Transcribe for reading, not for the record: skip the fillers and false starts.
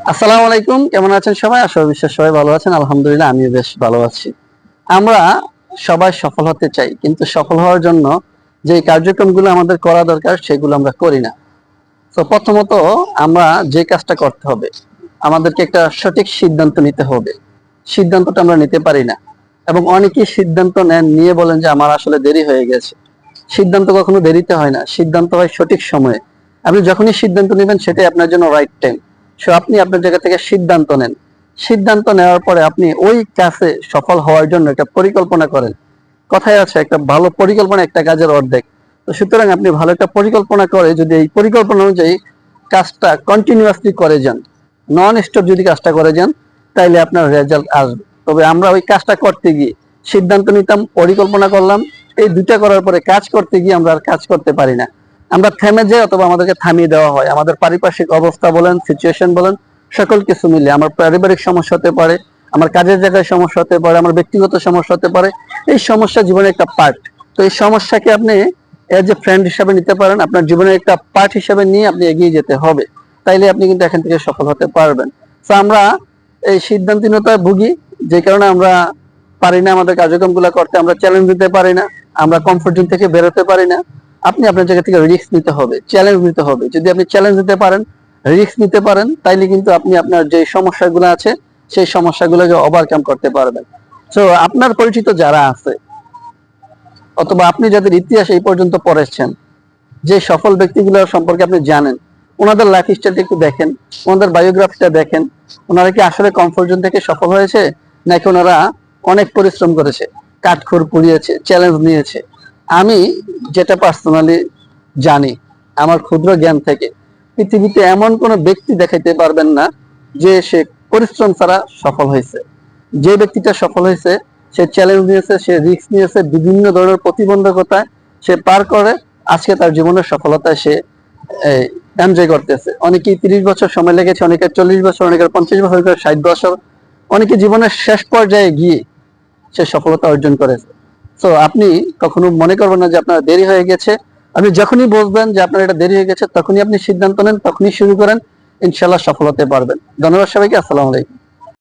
আসসালামু আলাইকুম, কেমন আছেন সবাই? আশা বিশ্বাস সবাই ভালো আছেন। আলহামদুলিল্লাহ আমিও বেশ ভালো আছি। আমরা সবাই সফল হতে চাই, কিন্তু সফল হওয়ার জন্য যে কার্যক্রমগুলো আমাদের করা দরকার সেগুলো আমরা করি না। তো প্রথমত আমরা যে কাজটা করতে হবে, আমাদেরকে একটা সঠিক সিদ্ধান্ত নিতে হবে। সিদ্ধান্তটা আমরা নিতে পারি না, এবং অনেকেই সিদ্ধান্ত নেন নিয়ে বলেন যে আমার আসলে দেরি হয়ে গেছে। সিদ্ধান্ত কখনো দেরিতে হয় না, সিদ্ধান্ত হয় সঠিক সময়ে। আপনি যখনই সিদ্ধান্ত নেবেন সেটাই আপনার জন্য রাইট টাইম। সো আপনি আপনার জায়গা থেকে সিদ্ধান্ত নেন। সিদ্ধান্ত নেওয়ার পরে আপনি ওই কাজে সফল হওয়ার জন্য একটা পরিকল্পনা করেন। কথায় আছে একটা ভালো পরিকল্পনা একটা কাজের অর্ধেক। তো সুতরাং আপনি ভালো একটা পরিকল্পনা করে যদি এই পরিকল্পনা অনুযায়ী কাজটা কন্টিনিউয়াসলি করে যান, নন স্টপ যদি কাজটা করে যান, তাইলে আপনার রেজাল্ট আসবে। তবে আমরা ওই কাজটা করতে গিয়ে সিদ্ধান্ত নিতাম, পরিকল্পনা করলাম, এই দুইটা করার পরে কাজ করতে গিয়ে আমরা আর কাজ করতে পারি না। আমরা থেমে যাই অথবা আমাদেরকে থামিয়ে দেওয়া হয়। আমাদের পারিপার্শ্বিক অবস্থা বলেন, সিচুয়েশন বলেন, সকল কিছু মিলে আমার পারিবারিক সমস্যা হতে পারে, আমার কাজের জায়গায় সমস্যা হতে পারে, আমার ব্যক্তিগত সমস্যা হতে পারে। এই সমস্যা জীবনের একটা পার্ট। তো এই সমস্যাকে আপনি এজ এ ফ্রেন্ড হিসাবে নিতে পারেন, আপনার জীবনের একটা পার্ট হিসাবে নিয়ে আপনি এগিয়ে যেতে হবে। তাইলে আপনি কিন্তু এখান থেকে সফল হতে পারবেন। তো আমরা এই সিদ্ধান্তহীনতায় ভুগি, যে কারণে আমরা পারি না আমাদের কার্যক্রমগুলো করতে, আমরা চ্যালেঞ্জ দিতে পারি না, আমরা কমফোর্ট জোন থেকে বেরোতে পারি না। আপনি আপনার জায়গা থেকে রিস্ক নিতে হবে, চ্যালেঞ্জ নিতে হবে। যদি আপনি চ্যালেঞ্জ নিতে পারেন, রিস্ক নিতে পারেন, তাইলে কিন্তু আপনি আপনার যে সমস্যাগুলো আছে সেই সমস্যাগুলোকে ওভারকাম করতে পারবেন। তো আপনার পরিচিত যারা আছে অথবা আপনি যাদের ইতিহাস এই পর্যন্ত পড়েছেন, যে সফল ব্যক্তিগুলো সম্পর্কে আপনি জানেন, ওনাদের লাইফ স্টাইলটা একটু দেখেন, ওনাদের বায়োগ্রাফিটা দেখেন। ওনারা কি আসলে কমফোর্ট জোন থেকে সফল হয়েছে, নাকি ওনারা অনেক পরিশ্রম করেছে, কাঠখড় পুড়িয়েছে, চ্যালেঞ্জ নিয়েছে? আমি যেটা পার্সোনালি জানি, আমার ক্ষুদ্র জ্ঞান থেকে, পৃথিবীতে এমন কোনো ব্যক্তি দেখাইতে পারবেন না যে সে পরিশ্রম ছাড়া সফল হয়েছে। যে ব্যক্তিটা সফল হয়েছে সে চ্যালেঞ্জ নিয়েছে, সে রিস্ক নিয়েছে, বিভিন্ন ধরনের প্রতিবন্ধকতা সে পার করে আজকে তার জীবনের সফলতায় সে এনজয় করতেছে। অনেকেই 30 বছর সময় লেগেছে, অনেকের 40 বছর, অনেকের 50 বছর, অনেকের 60 বছর, অনেকে জীবনের শেষ পর্যায়ে গিয়ে সে সফলতা অর্জন করেছে। তো আপনি কখনো মনে করবেন না যে আপনার দেরি হয়ে গেছে। আপনি যখনই বুঝবেন যে আপনার এটা দেরি হয়ে গেছে, তখনই আপনি সিদ্ধান্ত নেন, তখনই শুরু করেন, ইনশাল্লাহ সফল হতে পারবেন। ধন্যবাদ সবাইকে। আসসালামু আলাইকুম।